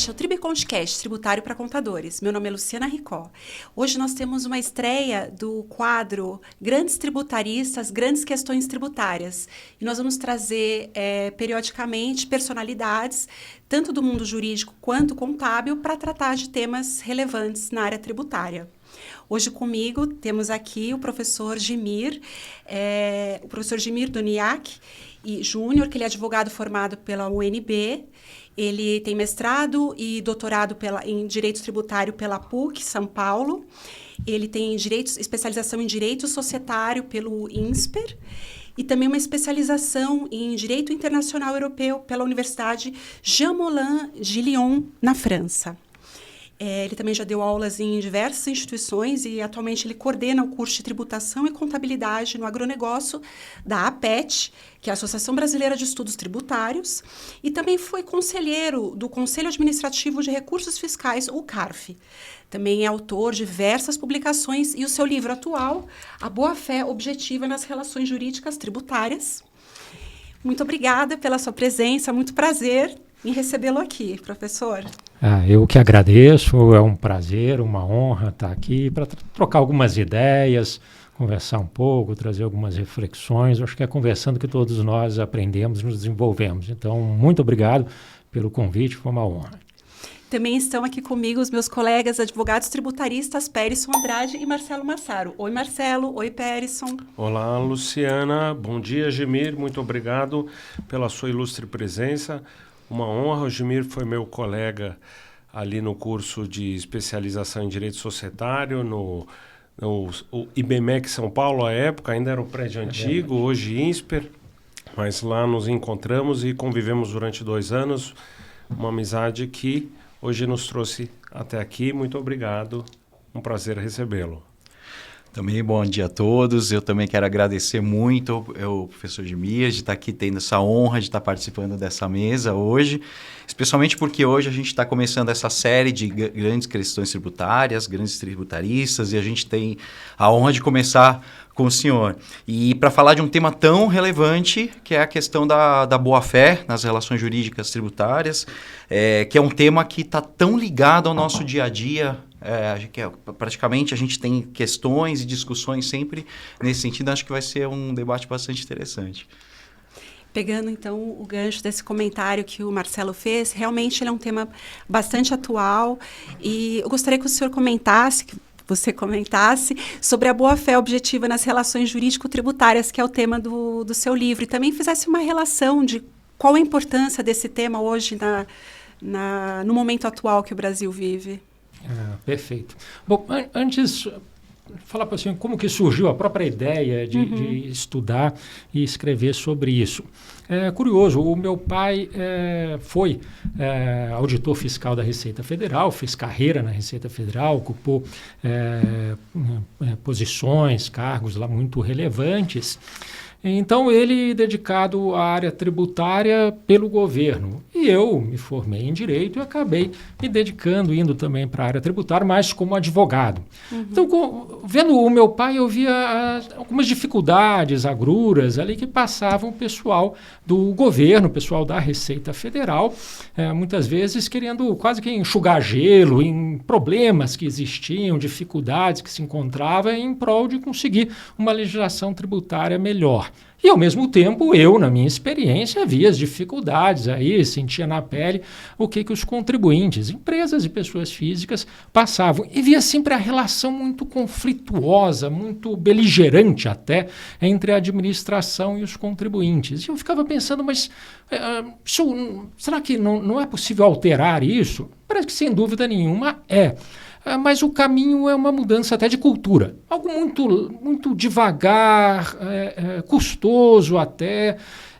Este é o Tribicontcast, tributário para contadores. Meu nome é Luciana Ricó. Hoje nós temos uma estreia do quadro Grandes Tributaristas, Grandes Questões Tributárias. E nós vamos trazer periodicamente personalidades, tanto do mundo jurídico quanto contábil, para tratar de temas relevantes na área tributária. Hoje comigo temos aqui o professor Gimir Doniak Júnior, que ele é advogado formado pela UNB. Ele tem mestrado e doutorado em Direito Tributário pela PUC, São Paulo. Ele tem especialização em Direito Societário pelo INSPER e também uma especialização em Direito Internacional Europeu pela Universidade Jean Moulin de Lyon, na França. Ele também já deu aulas em diversas instituições e atualmente ele coordena o curso de Tributação e Contabilidade no Agronegócio da APET, que é a Associação Brasileira de Estudos Tributários, e também foi conselheiro do Conselho Administrativo de Recursos Fiscais, o CARF. Também é autor de diversas publicações e o seu livro atual, A Boa-Fé Objetiva nas Relações Jurídicas Tributárias. Muito obrigada pela sua presença, muito prazer em recebê-lo aqui, professor. Eu que agradeço, é um prazer, uma honra estar aqui para trocar algumas ideias, conversar um pouco, trazer algumas reflexões. Acho que é conversando que todos nós aprendemos e nos desenvolvemos. Então, muito obrigado pelo convite, foi uma honra. Também estão aqui comigo os meus colegas advogados tributaristas Perisson Andrade e Marcelo Massaro. Oi, Marcelo. Oi, Perisson. Olá, Luciana. Bom dia, Gimir. Muito obrigado pela sua ilustre presença. Uma honra. O Gimir foi meu colega ali no curso de especialização em Direito Societário, no IBMEC São Paulo, à época, ainda era um prédio antigo, hoje INSPER, mas lá nos encontramos e convivemos durante 2 anos, uma amizade que hoje nos trouxe até aqui. Muito obrigado, um prazer recebê-lo. Também bom dia a todos. Eu também quero agradecer muito ao professor Gimir de estar aqui tendo essa honra de estar participando dessa mesa hoje, especialmente porque hoje a gente está começando essa série de grandes questões tributárias, grandes tributaristas, e a gente tem a honra de começar com o senhor. E para falar de um tema tão relevante, que é a questão da boa-fé nas relações jurídicas tributárias, que é um tema que está tão ligado ao nosso dia a dia. Praticamente a gente tem questões e discussões sempre nesse sentido. Acho que vai ser um debate bastante interessante. Pegando, então, o gancho desse comentário que o Marcelo fez, realmente ele é um tema bastante atual e eu gostaria que o senhor comentasse, sobre a boa-fé objetiva nas relações jurídico-tributárias, que é o tema do seu livro, e também fizesse uma relação de qual a importância desse tema hoje no momento atual que o Brasil vive. Perfeito. Bom, antes, falar para você como que surgiu a própria ideia de estudar e escrever sobre isso. É curioso, o meu pai foi auditor fiscal da Receita Federal, fez carreira na Receita Federal, ocupou posições, cargos lá muito relevantes. Então, ele dedicado à área tributária pelo governo. E eu me formei em Direito e acabei me dedicando, indo também para a área tributária, mas como advogado. Então, vendo o meu pai, eu via algumas dificuldades, agruras ali que passavam o pessoal do governo, o pessoal da Receita Federal, muitas vezes querendo quase que enxugar gelo em problemas que existiam, dificuldades que se encontravam em prol de conseguir uma legislação tributária melhor. E, ao mesmo tempo, eu, na minha experiência, via as dificuldades aí, sentia na pele o que os contribuintes, empresas e pessoas físicas passavam. E via sempre a relação muito conflituosa, muito beligerante até, entre a administração e os contribuintes. E eu ficava pensando, mas será que não é possível alterar isso? Parece que, sem dúvida nenhuma, é. Mas o caminho é uma mudança até de cultura. Algo muito devagar, custoso até.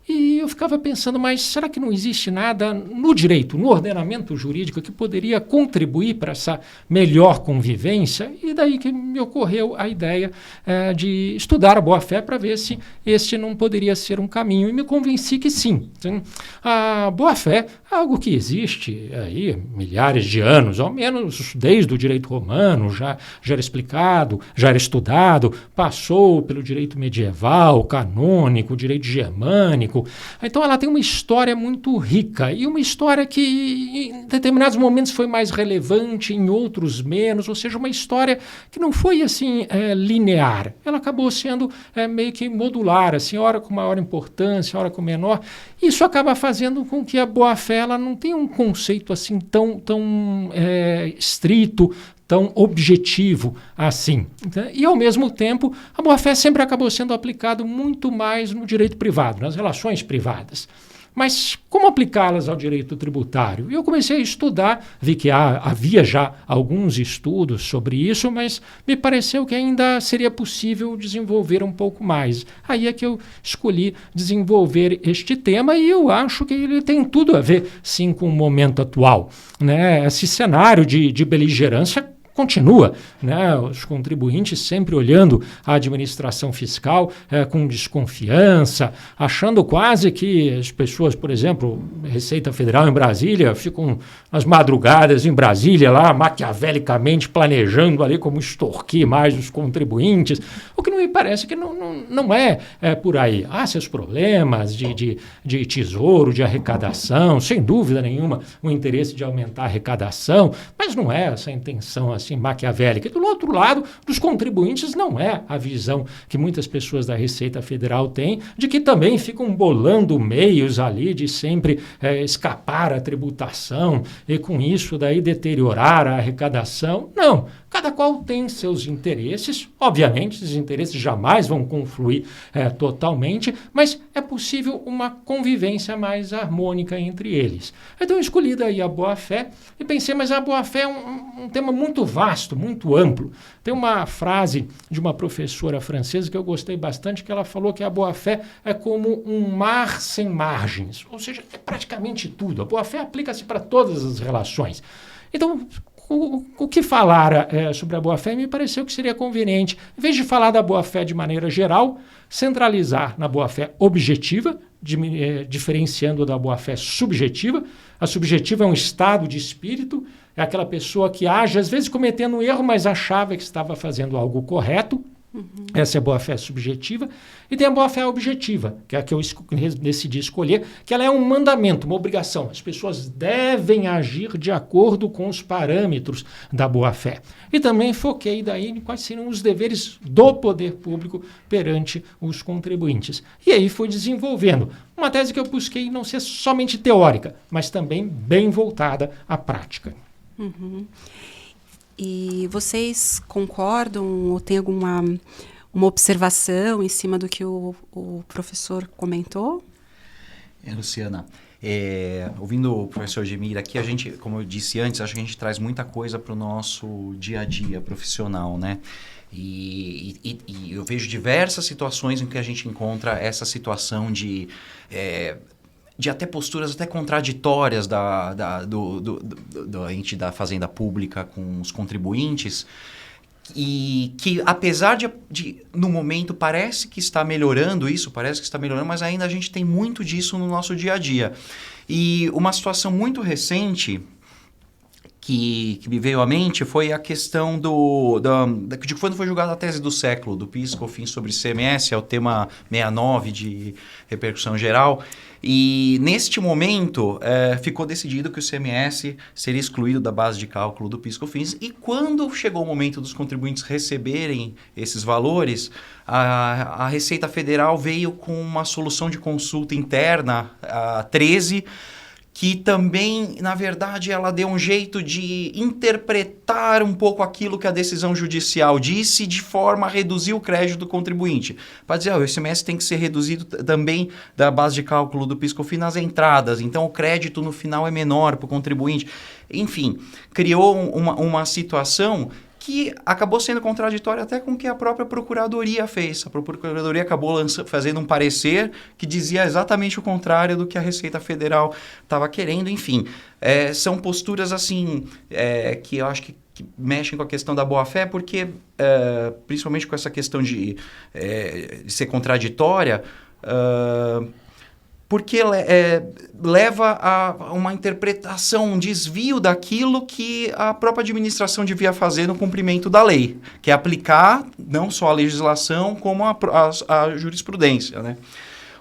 E eu ficava pensando, mas será que não existe nada no direito, no ordenamento jurídico, que poderia contribuir para essa melhor convivência? E daí que me ocorreu a ideia de estudar a boa-fé para ver se este não poderia ser um caminho. E me convenci que sim. A boa-fé é algo que existe aí milhares de anos, ao menos desde o direito romano, já era explicado, já era estudado, passou pelo direito medieval, canônico, direito germânico, tempo. Então ela tem uma história muito rica e uma história que em determinados momentos foi mais relevante, em outros menos, ou seja, uma história que não foi assim linear. Ela acabou sendo meio que modular, assim, hora com maior importância, hora com menor. Isso acaba fazendo com que a boa-fé ela não tenha um conceito assim tão estrito, tão objetivo assim. E, ao mesmo tempo, a boa-fé sempre acabou sendo aplicada muito mais no direito privado, nas relações privadas. Mas como aplicá-las ao direito tributário? E eu comecei a estudar, vi que havia já alguns estudos sobre isso, mas me pareceu que ainda seria possível desenvolver um pouco mais. Aí é que eu escolhi desenvolver este tema e eu acho que ele tem tudo a ver, sim, com o momento atual, né? Esse cenário de beligerância continua, né? Os contribuintes sempre olhando a administração fiscal com desconfiança, achando quase que as pessoas, por exemplo, Receita Federal em Brasília, ficam as madrugadas em Brasília lá, maquiavelicamente planejando ali como extorquir mais os contribuintes, o que não me parece que não é por aí. Há seus problemas de tesouro, de arrecadação, sem dúvida nenhuma, o interesse de aumentar a arrecadação, mas não é essa a intenção assim maquiavélica. E do outro lado, dos contribuintes não é a visão que muitas pessoas da Receita Federal têm, de que também ficam bolando meios ali de sempre escapar à tributação e com isso daí deteriorar a arrecadação. Não, cada qual tem seus interesses, obviamente esses interesses jamais vão confluir totalmente, mas é possível uma convivência mais harmônica entre eles. Então eu escolhi daí a boa-fé e pensei, mas a boa-fé é um tema muito vasto, muito amplo. Tem uma frase de uma professora francesa que eu gostei bastante, que ela falou que a boa-fé é como um mar sem margens, ou seja, é praticamente tudo. A boa-fé aplica-se para todas as relações. Então, o que falar sobre a boa-fé me pareceu que seria conveniente, em vez de falar da boa-fé de maneira geral, centralizar na boa-fé objetiva, diferenciando da boa-fé subjetiva. A subjetiva é um estado de espírito, é aquela pessoa que age, às vezes cometendo um erro, mas achava que estava fazendo algo correto. Essa é a boa-fé subjetiva. E tem a boa-fé objetiva, que é a que eu decidi escolher, que ela é um mandamento, uma obrigação. As pessoas devem agir de acordo com os parâmetros da boa-fé. E também foquei daí em quais seriam os deveres do poder público perante os contribuintes. E aí fui desenvolvendo uma tese que eu busquei não ser somente teórica, mas também bem voltada à prática. Uhum. E vocês concordam ou têm alguma uma observação em cima do que o professor comentou? Luciana, ouvindo o professor Gemir aqui, a gente, como eu disse antes, acho que a gente traz muita coisa para o nosso dia a dia profissional, né? E eu vejo diversas situações em que a gente encontra essa situação de até posturas até contraditórias do ente da Fazenda Pública com os contribuintes, e que apesar de no momento parece que está melhorando isso, mas ainda a gente tem muito disso no nosso dia a dia. E uma situação muito recente que me veio à mente foi a questão de quando foi julgada a tese do século, do PIS, COFINS sobre ICMS, é o tema 69 de repercussão geral. E neste momento ficou decidido que o ICMS seria excluído da base de cálculo do PIS, COFINS. E quando chegou o momento dos contribuintes receberem esses valores, a Receita Federal veio com uma solução de consulta interna, a 13, que também, na verdade, ela deu um jeito de interpretar um pouco aquilo que a decisão judicial disse de forma a reduzir o crédito do contribuinte. Para dizer, o ICMS tem que ser reduzido também da base de cálculo do PIS/COFINS nas entradas, então o crédito no final é menor para o contribuinte. Enfim, criou uma situação que acabou sendo contraditória até com o que a própria Procuradoria fez. A Procuradoria acabou fazendo um parecer que dizia exatamente o contrário do que a Receita Federal estava querendo. Enfim, são posturas assim que eu acho que mexem com a questão da boa-fé, porque, principalmente com essa questão de ser contraditória, porque leva a uma interpretação, um desvio daquilo que a própria administração devia fazer no cumprimento da lei, que é aplicar não só a legislação, como a jurisprudência, né?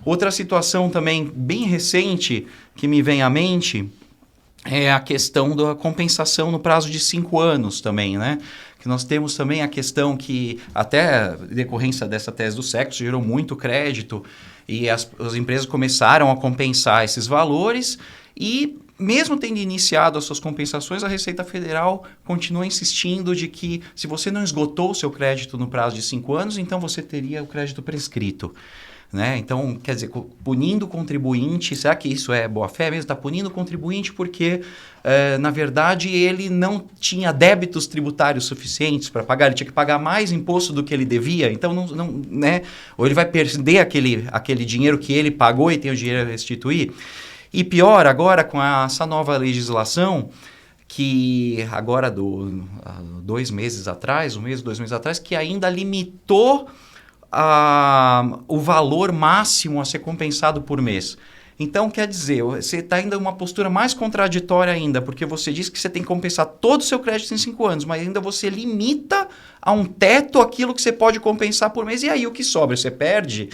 Outra situação também bem recente que me vem à mente é a questão da compensação no prazo de 5 anos também, né? Que nós temos também a questão que, até decorrência dessa tese do sexo, gerou muito crédito e as empresas começaram a compensar esses valores e, mesmo tendo iniciado as suas compensações, a Receita Federal continua insistindo de que se você não esgotou o seu crédito no prazo de 5 anos, então você teria o crédito prescrito. Né? Então, quer dizer, punindo o contribuinte, será que isso é boa-fé mesmo? Está punindo o contribuinte porque, na verdade, ele não tinha débitos tributários suficientes para pagar, ele tinha que pagar mais imposto do que ele devia, então, né? Ou ele vai perder aquele dinheiro que ele pagou e tem o dinheiro a restituir. E pior, agora com essa nova legislação, que agora, 2 meses atrás, 1 mês, 2 meses atrás, que ainda limitou o valor máximo a ser compensado por mês. Então, quer dizer, você está indo em uma postura mais contraditória ainda, porque você diz que você tem que compensar todo o seu crédito em 5 anos, mas ainda você limita a um teto aquilo que você pode compensar por mês, e aí o que sobra? Você perde?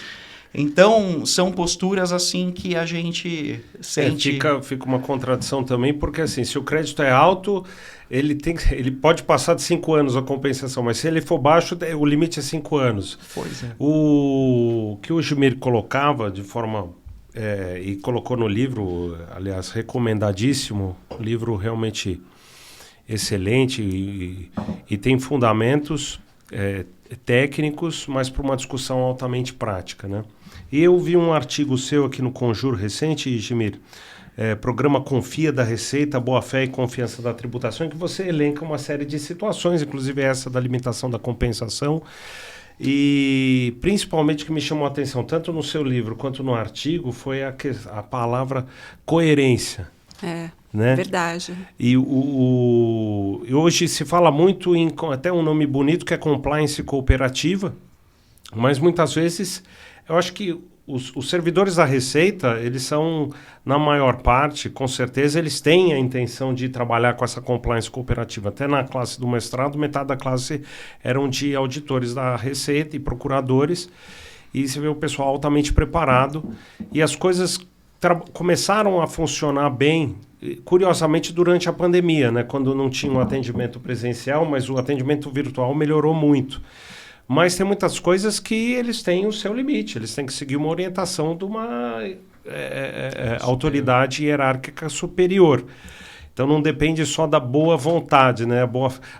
Então, são posturas assim que a gente sente... Fica uma contradição também, porque assim, se o crédito é alto, ele pode passar de 5 anos a compensação, mas se ele for baixo, o limite é 5 anos. Pois é. O que o Gimir colocava de forma... e colocou no livro, aliás, recomendadíssimo, livro realmente excelente e tem fundamentos técnicos, mas para uma discussão altamente prática, né? E eu vi um artigo seu aqui no Conjur recente, Gimir, Programa Confia da Receita, Boa-Fé e Confiança da Tributação, em que você elenca uma série de situações, inclusive essa da limitação da compensação, e principalmente que me chamou a atenção, tanto no seu livro quanto no artigo, foi a palavra coerência. Né? Verdade. E hoje se fala muito em até um nome bonito que é compliance cooperativa, mas muitas vezes eu acho que os servidores da Receita, eles são, na maior parte, com certeza, eles têm a intenção de trabalhar com essa compliance cooperativa. Até na classe do mestrado, metade da classe eram de auditores da Receita e procuradores, e você vê o pessoal altamente preparado, e as coisas começaram a funcionar bem, curiosamente, durante a pandemia, né? Quando não tinha um atendimento presencial, mas o atendimento virtual melhorou muito. Mas tem muitas coisas que eles têm o seu limite, eles têm que seguir uma orientação de uma autoridade hierárquica superior. Então não depende só da boa vontade, né?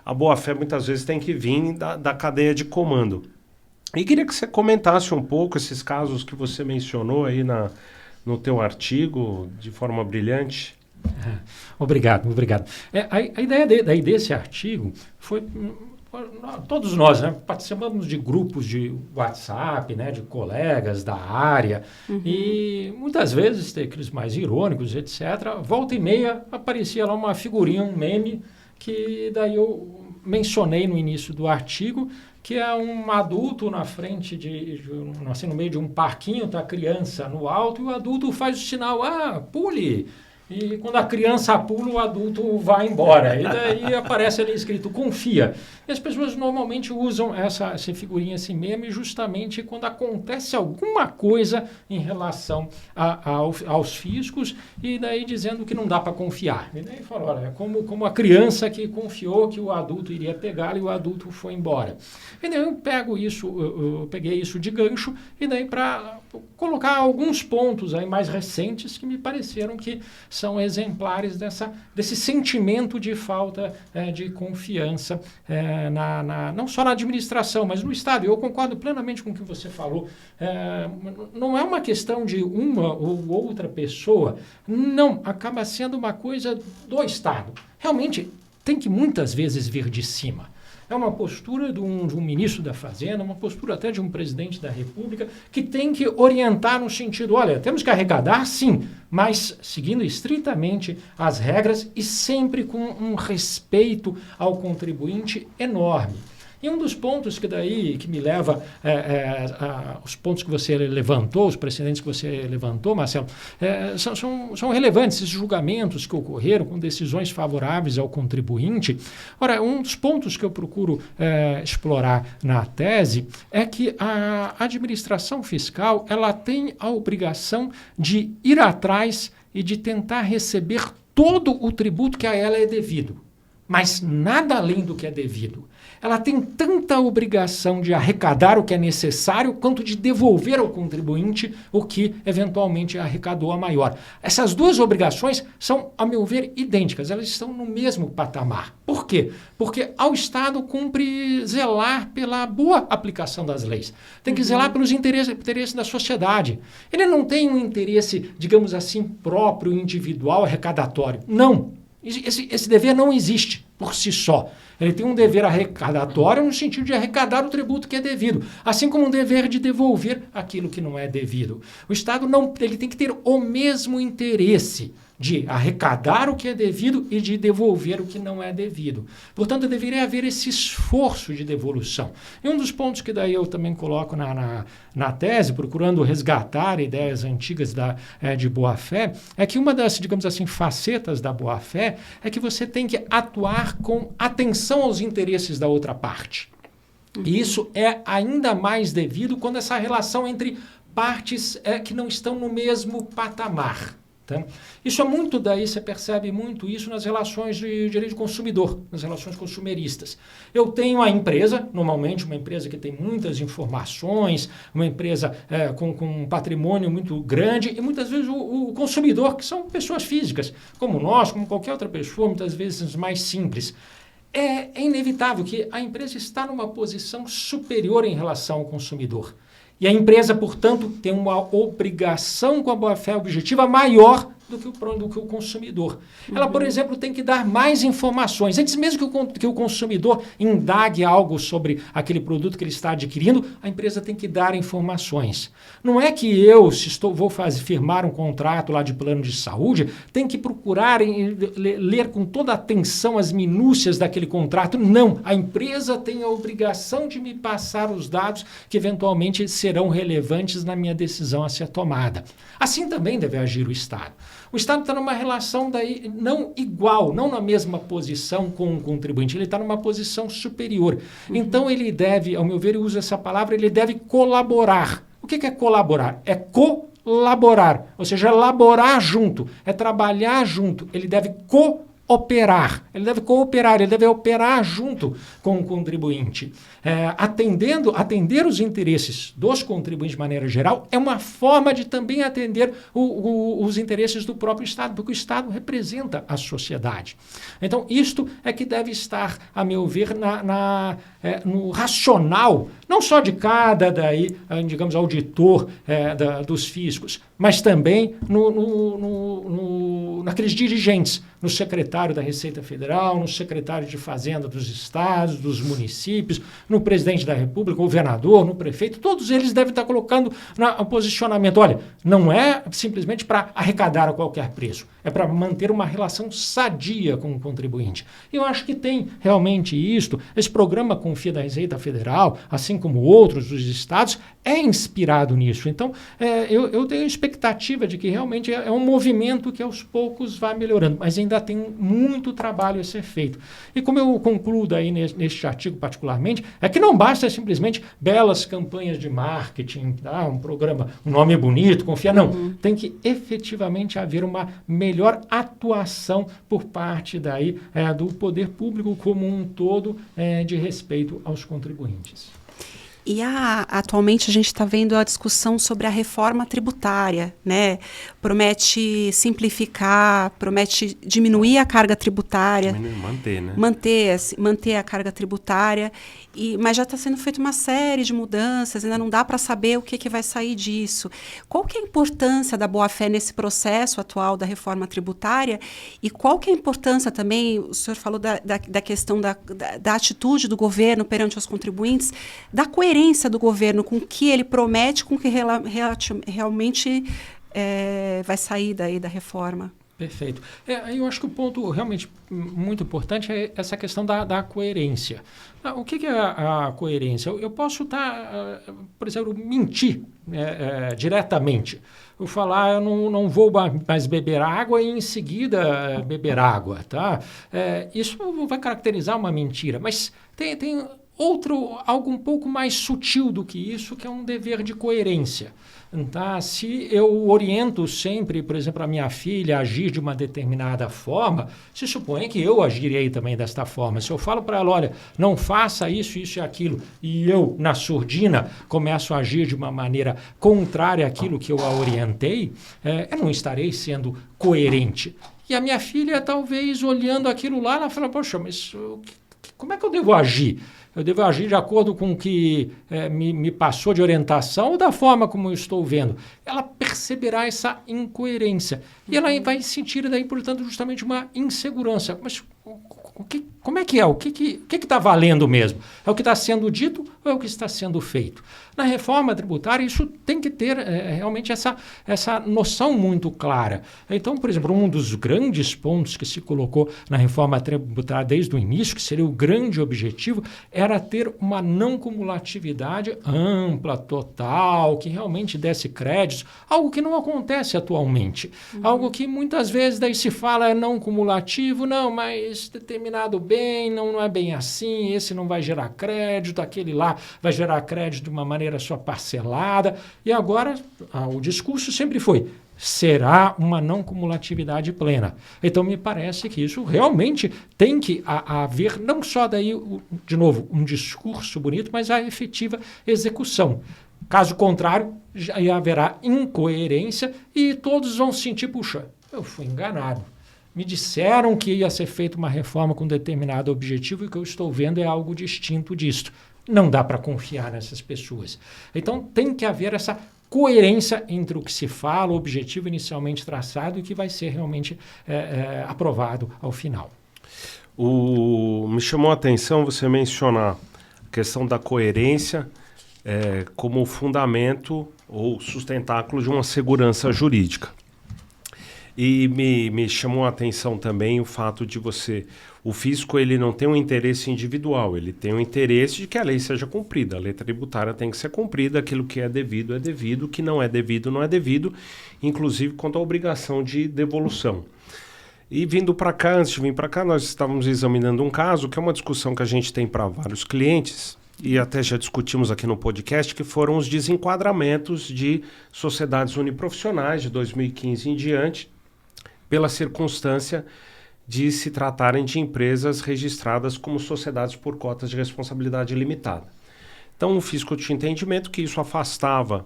A boa-fé muitas vezes tem que vir da cadeia de comando. E queria que você comentasse um pouco esses casos que você mencionou aí no teu artigo, de forma brilhante. Obrigado. A ideia desse artigo foi... Todos nós, né, participamos de grupos de WhatsApp, né, de colegas da área, e muitas vezes, tem aqueles mais irônicos, etc., volta e meia aparecia lá uma figurinha, um meme, que daí eu mencionei no início do artigo, que é um adulto na frente, assim, no meio de um parquinho, está a criança no alto, e o adulto faz o sinal, pule! E quando a criança pula, o adulto vai embora. E daí aparece ali escrito, confia. E as pessoas normalmente usam essa figurinha, esse meme, justamente quando acontece alguma coisa em relação aos fiscos, e daí dizendo que não dá para confiar. E daí fala, olha, como a criança que confiou que o adulto iria pegar e o adulto foi embora. E daí eu peguei isso de gancho, e daí para colocar alguns pontos aí mais recentes que me pareceram que são exemplares desse sentimento de falta de confiança não só na administração, mas no Estado. Eu concordo plenamente com o que você falou. Não é uma questão de uma ou outra pessoa, não, acaba sendo uma coisa do Estado. Realmente, tem que muitas vezes vir de cima. É uma postura de um ministro da Fazenda, uma postura até de um presidente da República, que tem que orientar no sentido, olha, temos que arrecadar, sim, mas seguindo estritamente as regras e sempre com um respeito ao contribuinte enorme. E um dos pontos que me leva aos pontos que você levantou, os precedentes que você levantou, Marcelo, são relevantes, esses julgamentos que ocorreram com decisões favoráveis ao contribuinte. Ora, um dos pontos que eu procuro explorar na tese é que a administração fiscal ela tem a obrigação de ir atrás e de tentar receber todo o tributo que a ela é devido, mas nada além do que é devido. Ela tem tanta obrigação de arrecadar o que é necessário quanto de devolver ao contribuinte o que eventualmente arrecadou a maior. Essas duas obrigações são, a meu ver, idênticas. Elas estão no mesmo patamar. Por quê? Porque ao Estado cumpre zelar pela boa aplicação das leis. Tem que zelar pelos interesses da sociedade. Ele não tem um interesse, digamos assim, próprio, individual, arrecadatório. Não. Esse dever não existe por si só. Ele tem um dever arrecadatório no sentido de arrecadar o tributo que é devido, assim como um dever de devolver aquilo que não é devido. O Estado ele tem que ter o mesmo interesse de arrecadar o que é devido e de devolver o que não é devido. Portanto, deveria haver esse esforço de devolução. E um dos pontos que daí eu também coloco na tese, procurando resgatar ideias antigas de boa-fé, é que uma das, digamos assim, facetas da boa-fé é que você tem que atuar com atenção aos interesses da outra parte. E isso é ainda mais devido quando essa relação entre partes que não estão no mesmo patamar. Tá? Isso é muito daí, você percebe muito isso nas relações de direito do consumidor, nas relações consumeristas. Eu tenho a empresa, normalmente uma empresa que tem muitas informações, uma empresa com um patrimônio muito grande, e muitas vezes o consumidor, que são pessoas físicas, como nós, como qualquer outra pessoa, muitas vezes mais simples. É inevitável que a empresa está numa posição superior em relação ao consumidor. E a empresa, portanto, tem uma obrigação com a boa-fé objetiva maior do que o consumidor. Ela, por exemplo, tem que dar mais informações. Antes mesmo que o consumidor indague algo sobre aquele produto que ele está adquirindo, a empresa tem que dar informações. Não é que eu, vou firmar um contrato lá de plano de saúde, tenho que procurar ler com toda atenção as minúcias daquele contrato. Não, a empresa tem a obrigação de me passar os dados que eventualmente serão relevantes na minha decisão a ser tomada. Assim também deve agir o Estado. O Estado está numa relação daí não igual, não na mesma posição com o contribuinte, ele está numa posição superior. Então ele deve, ao meu ver, eu uso essa palavra, ele deve colaborar. O que é colaborar? É colaborar, ou seja, laborar junto, é trabalhar junto, ele deve cooperar, ele deve operar junto com o contribuinte. Atender os interesses dos contribuintes de maneira geral é uma forma de também atender os interesses do próprio Estado, porque o Estado representa a sociedade. Então, isto é que deve estar, a meu ver, no racional, não só de cada, digamos, auditor dos fiscos, mas também naqueles dirigentes, no secretário da Receita Federal, no secretário de Fazenda dos estados, dos municípios, no presidente da República, no governador, no prefeito, todos eles devem estar colocando no posicionamento. Olha, não é simplesmente para arrecadar a qualquer preço, é para manter uma relação sadia com o contribuinte. E eu acho que tem realmente isto, esse programa Confia da Receita Federal, assim como outros dos estados, é inspirado nisso. Então, eu tenho expectativa de que realmente é um movimento que aos poucos vai melhorando, mas ainda tem muito trabalho a ser feito. E como eu concluo daí neste artigo particularmente, é que não basta simplesmente belas campanhas de marketing, um programa, um nome bonito, confia, não. Tem que efetivamente haver uma melhor atuação por parte daí do poder público como um todo de respeito aos contribuintes. E atualmente a gente está vendo a discussão sobre a reforma tributária, né? Promete simplificar, promete diminuir a carga tributária. Manter, né? Manter a carga tributária. Mas já está sendo feita uma série de mudanças, ainda não dá para saber o que vai sair disso. Qual que é a importância da boa-fé nesse processo atual da reforma tributária? E qual que é a importância também, o senhor falou da questão da atitude do governo perante os contribuintes, da coerência do governo com o que ele promete, com o que realmente vai sair daí da reforma? Perfeito. Eu acho que o ponto realmente muito importante é essa questão da coerência. O que é a coerência? Eu posso estar, por exemplo, mentir diretamente. Eu falar, eu não vou mais beber água e em seguida beber água. Tá? Isso vai caracterizar uma mentira, mas tem algo um pouco mais sutil do que isso, que é um dever de coerência. Tá? Se eu oriento sempre, por exemplo, a minha filha a agir de uma determinada forma, se supõe que eu agirei também desta forma. Se eu falo para ela, olha, não faça isso, isso e aquilo, e eu, na surdina, começo a agir de uma maneira contrária àquilo que eu a orientei, eu não estarei sendo coerente. E a minha filha, talvez, olhando aquilo lá, ela fala, poxa, mas como é que eu devo agir? Eu devo agir de acordo com o que me passou de orientação ou da forma como eu estou vendo? Ela perceberá essa incoerência. E ela vai sentir daí, portanto, justamente uma insegurança. Mas como é que é? O que está valendo mesmo? É o que está sendo dito ou é o que está sendo feito? Na reforma tributária, isso tem que ter realmente essa noção muito clara. Então, por exemplo, um dos grandes pontos que se colocou na reforma tributária desde o início, que seria o grande objetivo, era ter uma não cumulatividade ampla, total, que realmente desse créditos, algo que não acontece atualmente. Algo que muitas vezes daí se fala não cumulativo, não, mas determinado bem, não é bem assim, esse não vai gerar crédito, aquele lá vai gerar crédito de uma maneira só parcelada. E agora o discurso sempre foi, será uma não cumulatividade plena. Então, me parece que isso realmente tem que haver, não só daí, de novo, um discurso bonito, mas a efetiva execução. Caso contrário, já haverá incoerência e todos vão sentir, puxa, eu fui enganado. Me disseram que ia ser feita uma reforma com determinado objetivo e o que eu estou vendo é algo distinto disto. Não dá para confiar nessas pessoas. Então, tem que haver essa coerência entre o que se fala, o objetivo inicialmente traçado e o que vai ser realmente aprovado ao final. Me chamou a atenção você mencionar a questão da coerência como fundamento ou sustentáculo de uma segurança jurídica. E me chamou a atenção também o fato de o fisco ele não tem um interesse individual, ele tem um interesse de que a lei seja cumprida. A lei tributária tem que ser cumprida, aquilo que é devido, o que não é devido, não é devido, inclusive quanto à obrigação de devolução. E vindo para cá, antes de vir para cá, nós estávamos examinando um caso que é uma discussão que a gente tem para vários clientes, e até já discutimos aqui no podcast, que foram os desenquadramentos de sociedades uniprofissionais de 2015 em diante, pela circunstância de se tratarem de empresas registradas como sociedades por cotas de responsabilidade limitada. Então, o fisco tinha entendimento que isso afastava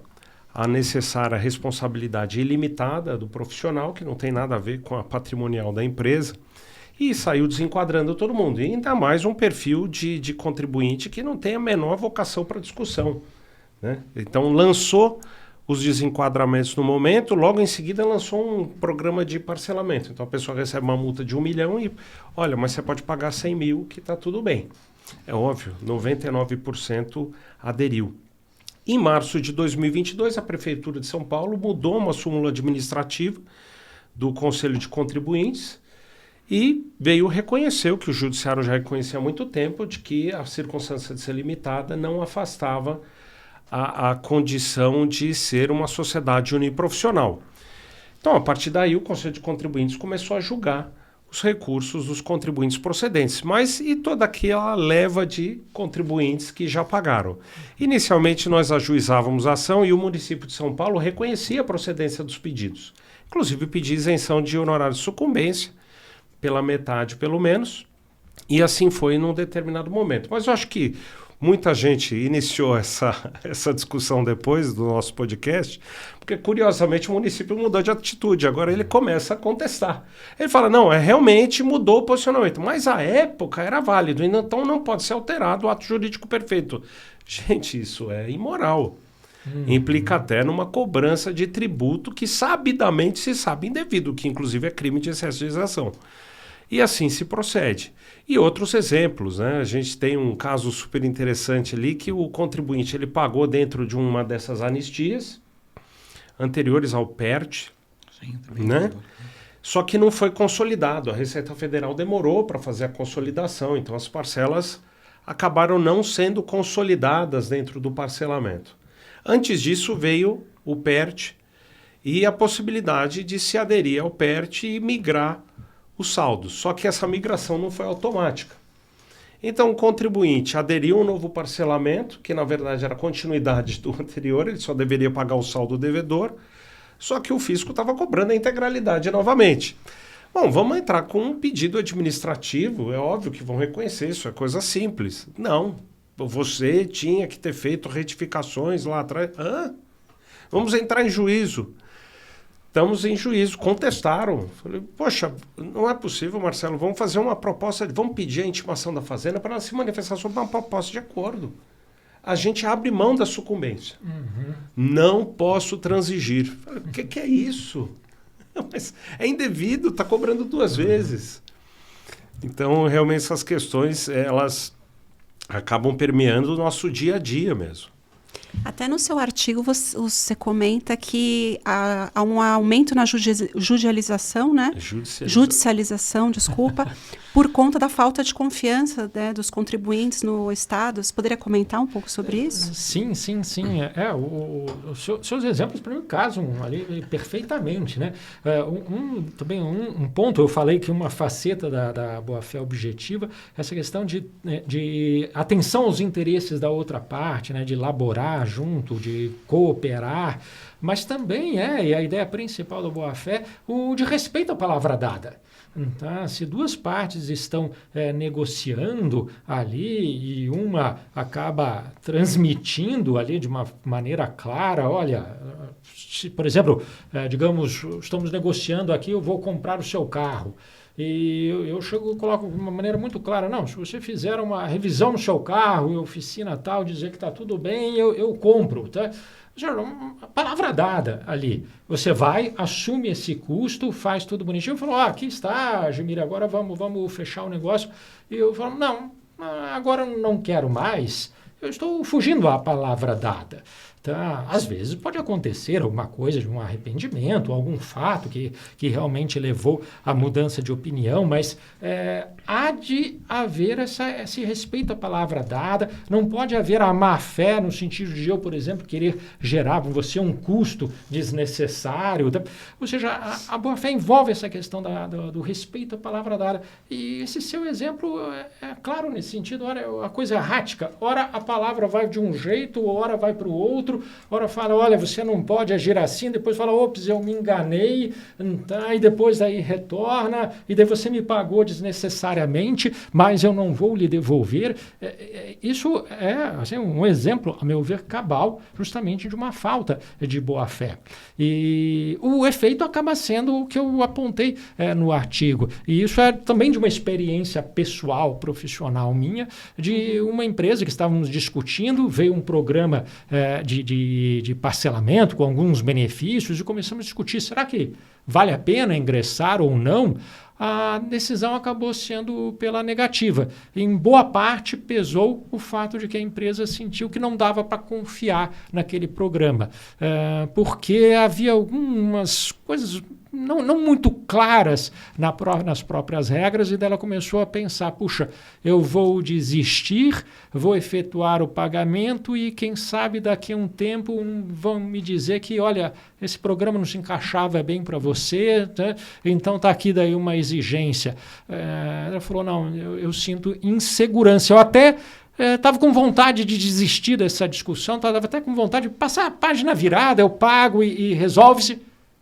a necessária responsabilidade ilimitada do profissional, que não tem nada a ver com a patrimonial da empresa, e saiu desenquadrando todo mundo. E ainda mais um perfil de contribuinte que não tem a menor vocação para discussão, né? Então, lançou os desenquadramentos no momento, logo em seguida lançou um programa de parcelamento. Então a pessoa recebe uma multa de 1 milhão e, olha, mas você pode pagar 100 mil que está tudo bem. É óbvio, 99% aderiu. Em março de 2022, a Prefeitura de São Paulo mudou uma súmula administrativa do Conselho de Contribuintes e veio reconhecer o que o Judiciário já reconhecia há muito tempo, de que a circunstância de ser limitada não afastava a condição de ser uma sociedade uniprofissional. Então, a partir daí, o Conselho de Contribuintes começou a julgar os recursos dos contribuintes procedentes, mas e toda aquela leva de contribuintes que já pagaram. Inicialmente, nós ajuizávamos a ação e o município de São Paulo reconhecia a procedência dos pedidos. Inclusive, pedia isenção de honorário de sucumbência, pela metade, pelo menos, e assim foi num determinado momento. Mas eu acho que muita gente iniciou essa discussão depois do nosso podcast, porque, curiosamente, o município mudou de atitude. Agora ele começa a contestar. Ele fala, não, realmente mudou o posicionamento. Mas a época era válido, então não pode ser alterado o ato jurídico perfeito. Gente, isso é imoral. Implica até numa cobrança de tributo que sabidamente se sabe indevido, que inclusive é crime de excesso de isenção. E assim se procede. E outros exemplos, né? A gente tem um caso super interessante ali que o contribuinte ele pagou dentro de uma dessas anistias anteriores ao PERT, né? Só que não foi consolidado. A Receita Federal demorou para fazer a consolidação, então as parcelas acabaram não sendo consolidadas dentro do parcelamento. Antes disso veio o PERT e a possibilidade de se aderir ao PERT e migrar os saldos. Só que essa migração não foi automática. Então o contribuinte aderiu a um novo parcelamento, que na verdade era a continuidade do anterior, ele só deveria pagar o saldo devedor, só que o fisco estava cobrando a integralidade novamente. Bom, vamos entrar com um pedido administrativo, é óbvio que vão reconhecer, isso é coisa simples. Não, você tinha que ter feito retificações lá atrás. Vamos entrar em juízo. Estamos em juízo, contestaram. Falei, poxa, não é possível, Marcelo, vamos fazer uma proposta, vamos pedir a intimação da Fazenda para ela se manifestar sobre uma proposta de acordo. A gente abre mão da sucumbência. Não posso transigir. Falei, o que é isso? Mas é indevido, está cobrando 2 vezes. Então, realmente, essas questões, elas acabam permeando o nosso dia a dia mesmo. Até no seu artigo você comenta que há um aumento na judicialização, né? Judicialização, desculpa, por conta da falta de confiança, né, dos contribuintes no Estado. Você poderia comentar um pouco sobre isso? Sim. Os seus exemplos, para mim, casam ali perfeitamente, né? Também um ponto, eu falei que uma faceta da boa-fé objetiva, essa questão de atenção aos interesses da outra parte, né? De elaborar junto, de cooperar, mas também e a ideia principal da boa-fé, o de respeito à palavra dada. Então, se 2 partes estão negociando ali e uma acaba transmitindo ali de uma maneira clara, olha, se, por exemplo, digamos, estamos negociando aqui, eu vou comprar o seu carro. E eu coloco de uma maneira muito clara, não, se você fizer uma revisão no seu carro, em oficina tal, dizer que está tudo bem, eu compro, tá? Uma palavra dada ali. Você vai, assume esse custo, faz tudo bonitinho, falou, aqui está, Gemir, agora vamos fechar o negócio. E eu falo, não, agora eu não quero mais, eu estou fugindo à palavra dada. Tá? Às vezes pode acontecer alguma coisa de um arrependimento, algum fato que realmente levou à mudança de opinião, mas há de haver esse respeito à palavra dada, não pode haver a má-fé no sentido de eu, por exemplo, querer gerar em você um custo desnecessário. Tá? Ou seja, a boa-fé envolve essa questão do respeito à palavra dada. E esse seu exemplo é claro nesse sentido, ora a coisa é errática, ora a palavra vai de um jeito, ora vai para o outro, ora fala, olha, você não pode agir assim, depois fala, ops, eu me enganei, tá? E depois aí retorna, e daí você me pagou desnecessariamente, mas eu não vou lhe devolver. Isso é assim, um exemplo, a meu ver, cabal, justamente de uma falta de boa-fé. E o efeito acaba sendo o que eu apontei no artigo. E isso é também de uma experiência pessoal, profissional minha, de uma empresa que estávamos discutindo, veio um programa de parcelamento com alguns benefícios e começamos a discutir, será que vale a pena ingressar ou não? A decisão acabou sendo pela negativa. Em boa parte pesou o fato de que a empresa sentiu que não dava para confiar naquele programa, porque havia algumas coisas não muito claras nas próprias regras, e dela começou a pensar, puxa, eu vou desistir, vou efetuar o pagamento e quem sabe daqui a um tempo vão me dizer que, olha, esse programa não se encaixava bem para você, né? Então está aqui daí uma exigência. Ela falou, não, eu sinto insegurança. Eu até estava com vontade de desistir dessa discussão, estava até com vontade de passar a página virada, eu pago e resolve-se.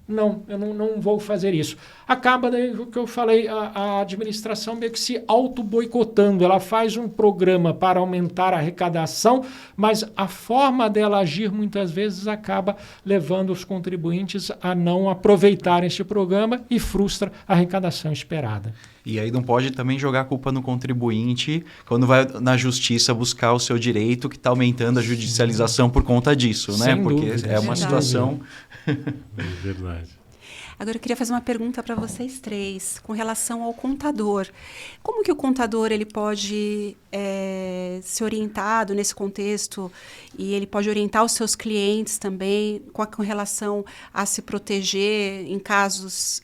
Não, eu não vou fazer isso. Acaba daí o que eu falei, a administração meio que se auto-boicotando. Ela faz um programa para aumentar a arrecadação, mas a forma dela agir muitas vezes acaba levando os contribuintes a não aproveitarem este programa e frustra a arrecadação esperada. E aí não pode também jogar a culpa no contribuinte quando vai na justiça buscar o seu direito, que está aumentando a judicialização por conta disso, né? Sem Porque dúvida, é uma situação... É verdade. Agora eu queria fazer uma pergunta para vocês 3, com relação ao contador. Como que o contador ele pode ser orientado nesse contexto e ele pode orientar os seus clientes também com relação a se proteger em casos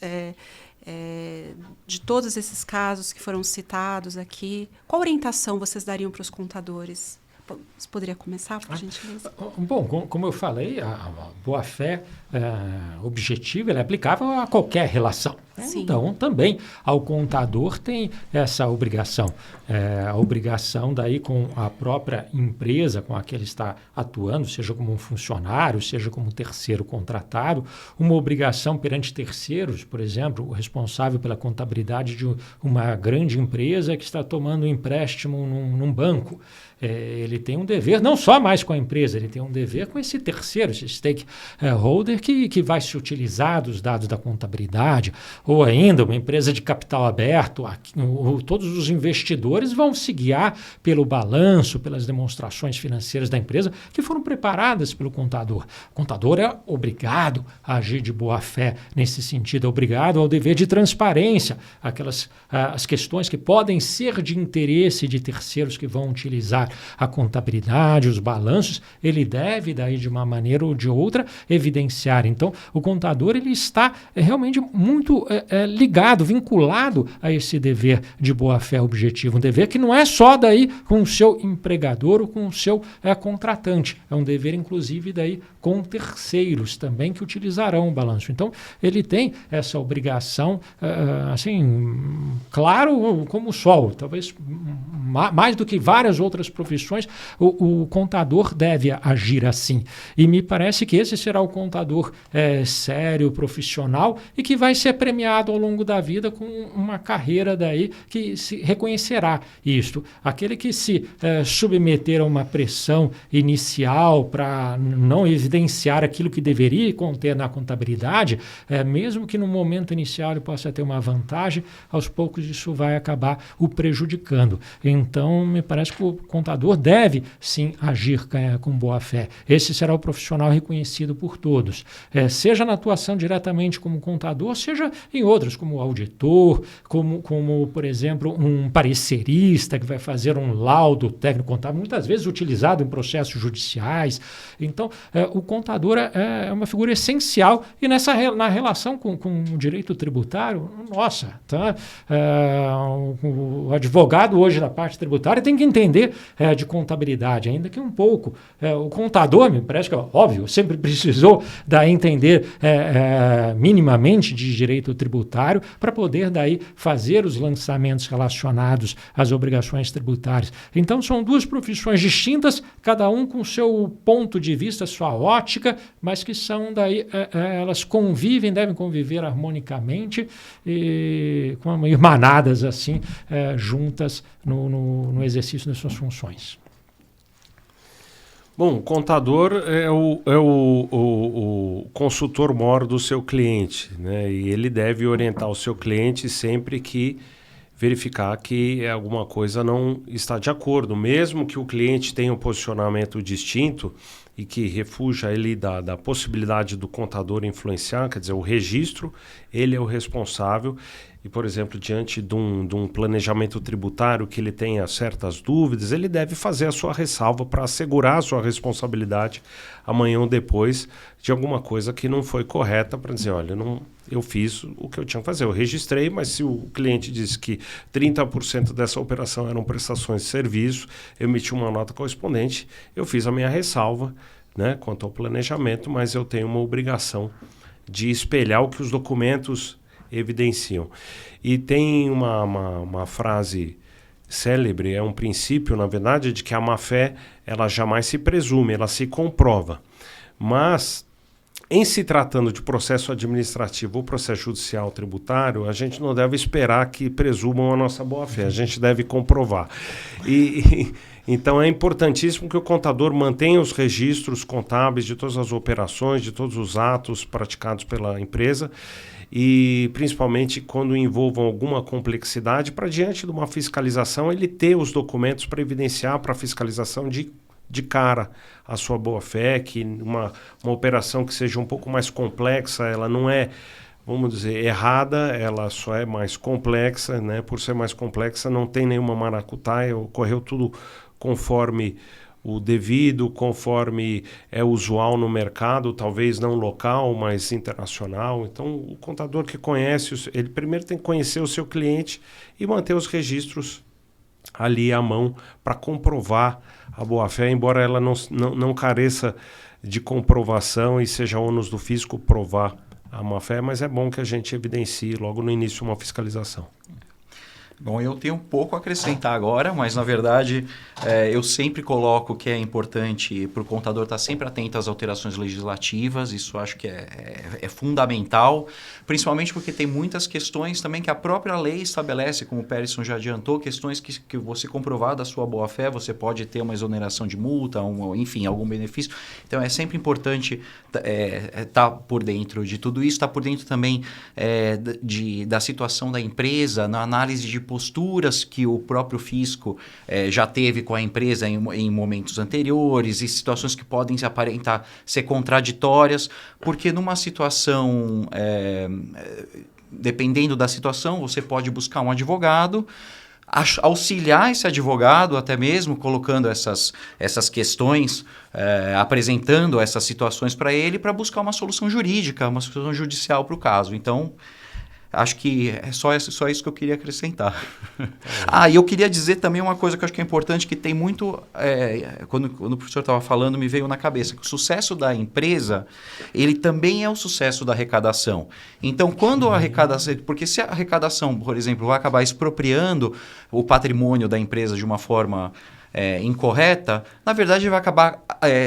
de todos esses casos que foram citados aqui, qual orientação vocês dariam para os contadores? Você poderia começar, por gentileza? Bom, como eu falei, a boa-fé objetiva ela é aplicável a qualquer relação. Sim. Então, também ao contador tem essa obrigação. A obrigação daí com a própria empresa com a que ele está atuando, seja como um funcionário, seja como um terceiro contratado, uma obrigação perante terceiros, por exemplo, o responsável pela contabilidade de uma grande empresa que está tomando um empréstimo num banco. Ele tem um dever, não só mais com a empresa, ele tem um dever com esse terceiro, esse stakeholder que vai se utilizar dos dados da contabilidade, ou ainda uma empresa de capital aberto, todos os investidores vão se guiar pelo balanço, pelas demonstrações financeiras da empresa que foram preparadas pelo contador. O contador é obrigado a agir de boa fé nesse sentido, é obrigado ao dever de transparência, as questões que podem ser de interesse de terceiros que vão utilizar a contabilidade, os balanços, ele deve daí de uma maneira ou de outra evidenciar. Então, o contador ele está realmente muito ligado, vinculado a esse dever de boa-fé objetivo, um dever que não é só daí com o seu empregador ou com o seu contratante, é um dever inclusive daí com terceiros também que utilizarão o balanço. Então, ele tem essa obrigação, assim, claro como o sol, talvez mais do que várias outras profissões, o contador deve agir assim. E me parece que esse será o contador sério, profissional e que vai ser premiado ao longo da vida com uma carreira daí que se reconhecerá isto. Aquele que se submeter a uma pressão inicial para não evidenciar aquilo que deveria conter na contabilidade, mesmo que no momento inicial ele possa ter uma vantagem, aos poucos isso vai acabar o prejudicando. Então, me parece que o contador deve, sim, agir com boa fé. Esse será o profissional reconhecido por todos. Seja na atuação diretamente como contador, seja em outras, como auditor, como, por exemplo, um parecerista que vai fazer um laudo técnico contábil, muitas vezes utilizado em processos judiciais. Então, o contador é uma figura essencial e na relação com o direito tributário, nossa, tá? O advogado hoje da parte tributária tem que entender de contabilidade, ainda que um pouco. O contador, me parece que é óbvio, sempre precisou entender minimamente de direito tributário para poder daí fazer os lançamentos relacionados às obrigações tributárias. Então, são duas profissões distintas, cada um com seu ponto de vista, sua ótica, mas que são daí, elas convivem, devem conviver harmonicamente e irmanadas assim, juntas no exercício das suas funções. Bom, o contador é o consultor maior do seu cliente, né? E ele deve orientar o seu cliente sempre que verificar que alguma coisa não está de acordo, mesmo que o cliente tenha um posicionamento distinto e que refuja ele da possibilidade do contador influenciar, quer dizer, o registro, ele é o responsável. E, por exemplo, diante de um planejamento tributário que ele tenha certas dúvidas, ele deve fazer a sua ressalva para assegurar a sua responsabilidade amanhã ou depois de alguma coisa que não foi correta, para dizer, olha, eu fiz o que eu tinha que fazer, eu registrei, mas se o cliente disse que 30% dessa operação eram prestações de serviço, eu emiti uma nota correspondente, eu fiz a minha ressalva, né, quanto ao planejamento, mas eu tenho uma obrigação de espelhar o que os documentos evidenciam. E tem uma frase célebre, é um princípio, na verdade, de que a má-fé ela jamais se presume, ela se comprova. Mas, em se tratando de processo administrativo ou processo judicial tributário, a gente não deve esperar que presumam a nossa boa-fé, a gente deve comprovar. Então é importantíssimo que o contador mantenha os registros contábeis de todas as operações, de todos os atos praticados pela empresa, e principalmente quando envolvam alguma complexidade, para diante de uma fiscalização ele ter os documentos para evidenciar para a fiscalização de cara a sua boa-fé, que uma operação que seja um pouco mais complexa, ela não é, vamos dizer, errada, ela só é mais complexa, né? Por ser mais complexa não tem nenhuma maracutaia, ocorreu tudo conforme o devido, conforme é usual no mercado, talvez não local, mas internacional. Então, o contador que conhece, ele primeiro tem que conhecer o seu cliente e manter os registros ali à mão para comprovar a boa-fé, embora ela não careça de comprovação e seja ônus do fisco provar a má-fé, mas é bom que a gente evidencie logo no início uma fiscalização. Bom, eu tenho um pouco a acrescentar agora, mas na verdade eu sempre coloco que é importante para o contador estar sempre atento às alterações legislativas, isso acho que é fundamental, principalmente porque tem muitas questões também que a própria lei estabelece, como o Perisson já adiantou, questões que você comprovar da sua boa-fé, você pode ter uma exoneração de multa, enfim, algum benefício. Então é sempre importante estar por dentro de tudo isso, estar por dentro também da situação da empresa, na análise de posturas que o próprio fisco já teve com a empresa em momentos anteriores e situações que podem se aparentar ser contraditórias, porque numa situação, dependendo da situação, você pode buscar um advogado, auxiliar esse advogado até mesmo colocando essas questões, apresentando essas situações para ele para buscar uma solução jurídica, uma solução judicial para o caso. Então, acho que é só isso que eu queria acrescentar. E eu queria dizer também uma coisa que eu acho que é importante, que tem muito... quando o professor estava falando, me veio na cabeça que o sucesso da empresa, ele também é o sucesso da arrecadação. Então, quando a arrecadação... Porque se a arrecadação, por exemplo, vai acabar expropriando o patrimônio da empresa de uma forma... incorreta, na verdade vai acabar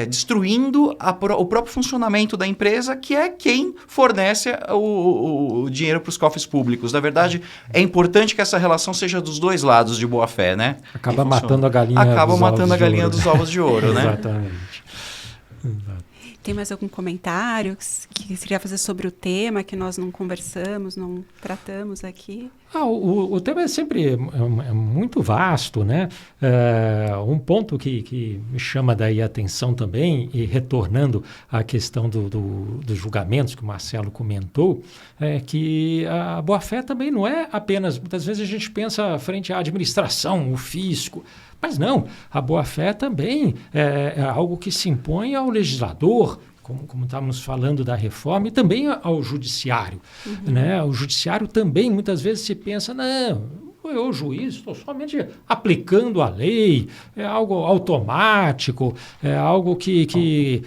destruindo o próprio funcionamento da empresa, que é quem fornece o dinheiro para os cofres públicos. Na verdade, é importante que essa relação seja dos dois lados de boa fé, né? Acaba matando a galinha dos ovos de ouro, né? Exatamente. Tem mais algum comentário que você queria fazer sobre o tema que nós não conversamos, não tratamos aqui? O tema é sempre muito vasto, né? Um ponto que me chama daí a atenção também, e retornando à questão dos julgamentos que o Marcelo comentou, é que a boa-fé também não é apenas... Muitas vezes a gente pensa frente à administração, o fisco... Mas não, a boa-fé também é algo que se impõe ao legislador, como estávamos falando da reforma, e também ao judiciário. Uhum. Né? O judiciário também, muitas vezes, se pensa, não... Eu, juiz, estou somente aplicando a lei, é algo automático, é algo que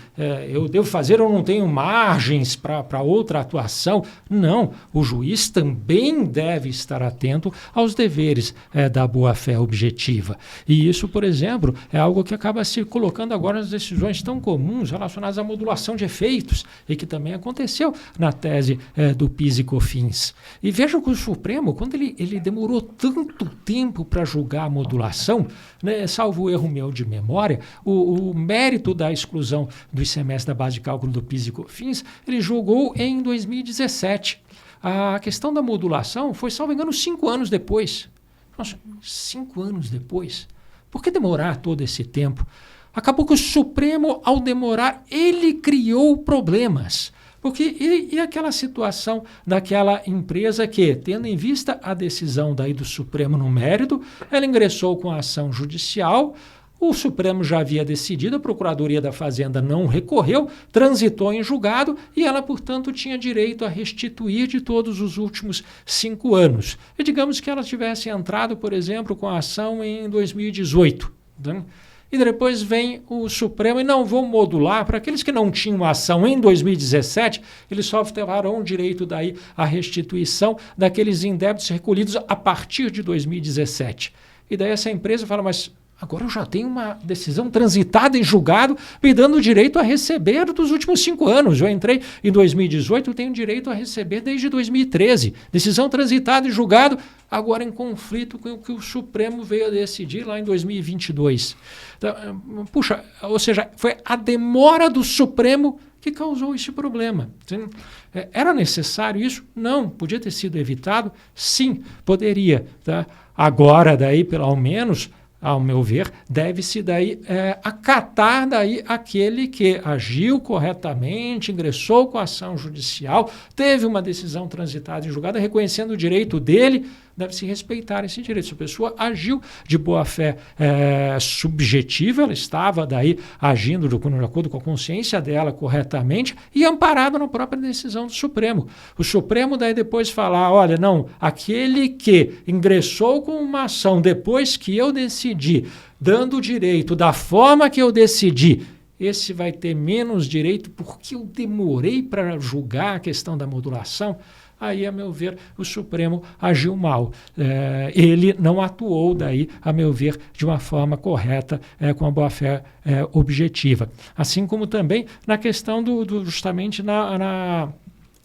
eu devo fazer, eu não tenho margens para outra atuação. Não, o juiz também deve estar atento aos deveres da boa-fé objetiva. E isso, por exemplo, é algo que acaba se colocando agora nas decisões tão comuns relacionadas à modulação de efeitos, e que também aconteceu na tese do PIS e COFINS. E veja que o Supremo, quando ele demorou tanto tempo para julgar a modulação, né, salvo o erro meu de memória, o mérito da exclusão do ICMS da base de cálculo do PIS e COFINS, ele julgou em 2017. A questão da modulação foi, salvo engano, 5 anos depois. Nossa, 5 anos depois? Por que demorar todo esse tempo? Acabou que o Supremo, ao demorar, ele criou problemas. Porque e aquela situação daquela empresa que, tendo em vista a decisão daí do Supremo no mérito, ela ingressou com a ação judicial, o Supremo já havia decidido, a Procuradoria da Fazenda não recorreu, transitou em julgado e ela, portanto, tinha direito a restituir de todos os últimos 5 anos. E digamos que ela tivesse entrado, por exemplo, com a ação em 2018, né? E depois vem o Supremo e não vão modular. Para aqueles que não tinham ação em 2017, eles só terão direito daí à restituição daqueles indébitos recolhidos a partir de 2017. E daí essa empresa fala, mas agora eu já tenho uma decisão transitada em julgado me dando direito a receber dos últimos 5 anos. Eu entrei em 2018, eu tenho direito a receber desde 2013. Decisão transitada em julgado, agora em conflito com o que o Supremo veio a decidir lá em 2022. Então, puxa, ou seja, foi a demora do Supremo que causou esse problema. Era necessário isso? Não. Podia ter sido evitado? Sim, poderia. Tá? Agora, daí, pelo menos, ao meu ver, deve-se daí acatar daí aquele que agiu corretamente, ingressou com a ação judicial, teve uma decisão transitada em julgado, reconhecendo o direito dele, deve-se respeitar esse direito. Se a pessoa agiu de boa-fé subjetiva, ela estava daí agindo de acordo com a consciência dela corretamente e amparado na própria decisão do Supremo. O Supremo daí depois falar, olha, não, aquele que ingressou com uma ação depois que eu decidi, dando o direito da forma que eu decidi, esse vai ter menos direito porque eu demorei para julgar a questão da modulação. Aí, a meu ver, o Supremo agiu mal. Ele não atuou daí, a meu ver, de uma forma correta, com a boa-fé objetiva. Assim como também na questão justamente na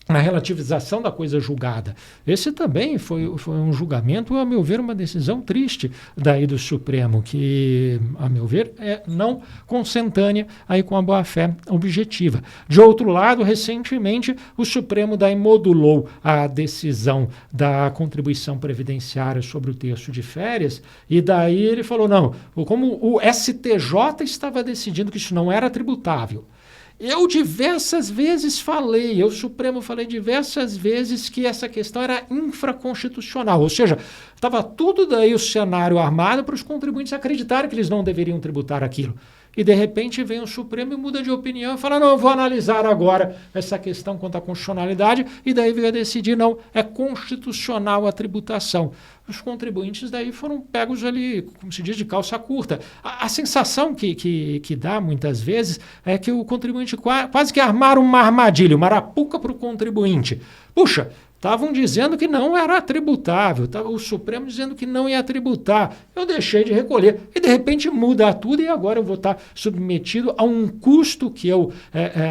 relativização da coisa julgada. Esse também foi um julgamento, a meu ver, uma decisão triste daí do Supremo, que, a meu ver, é não consentânea aí com a boa-fé objetiva. De outro lado, recentemente, o Supremo daí modulou a decisão da contribuição previdenciária sobre o terço de férias, e daí ele falou, não, como o STJ estava decidindo que isso não era tributável, eu diversas vezes falei, eu Supremo falei diversas vezes que essa questão era infraconstitucional, ou seja, estava tudo daí o cenário armado para os contribuintes acreditarem que eles não deveriam tributar aquilo. E de repente vem o Supremo e muda de opinião e fala, não, eu vou analisar agora essa questão quanto à constitucionalidade, e daí veio a decidir, não, é constitucional a tributação. Os contribuintes daí foram pegos ali, como se diz, de calça curta. A sensação que dá muitas vezes é que o contribuinte quase que armaram uma armadilha, uma arapuca para o contribuinte. Puxa, estavam dizendo que não era tributável, estava o Supremo dizendo que não ia tributar. Eu deixei de recolher e, de repente, muda tudo e agora eu vou estar submetido a um custo que eu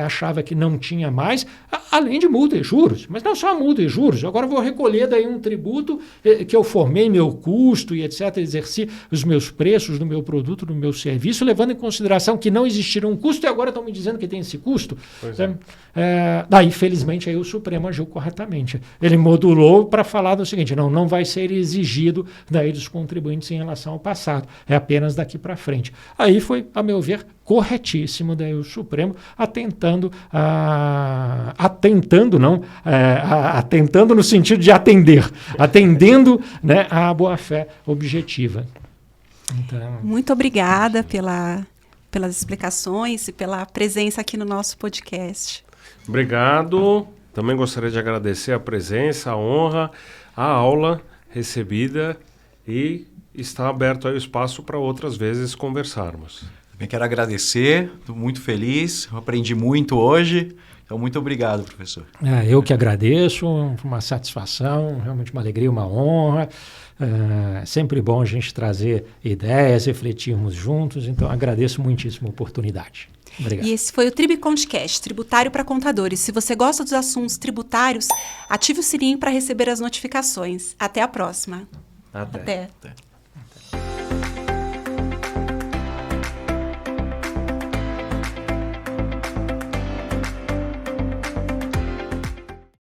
achava que não tinha mais, além de multa e juros. Mas não só multa e juros, agora eu vou recolher daí um tributo que eu formei meu custo e etc., exerci os meus preços do meu produto, do meu serviço, levando em consideração que não existiria um custo e agora estão me dizendo que tem esse custo. Daí, felizmente, aí o Supremo agiu corretamente. Ele modulou para falar do seguinte, não vai ser exigido daí dos contribuintes em relação ao passado, é apenas daqui para frente. Aí foi, a meu ver, corretíssimo daí o Supremo, atentando no sentido de atendendo, né, à boa-fé objetiva. Então, muito obrigada pelas explicações e pela presença aqui no nosso podcast. Obrigado. Também gostaria de agradecer a presença, a honra, a aula recebida e está aberto aí o espaço para outras vezes conversarmos. Também quero agradecer, estou muito feliz, aprendi muito hoje, então muito obrigado, professor. Eu que agradeço, uma satisfação, realmente uma alegria, uma honra. É sempre bom a gente trazer ideias, refletirmos juntos, então agradeço muitíssimo a oportunidade. Obrigado. E esse foi o Tribcondcast, Tributário para Contadores. Se você gosta dos assuntos tributários, ative o sininho para receber as notificações. Até a próxima. Até. Até.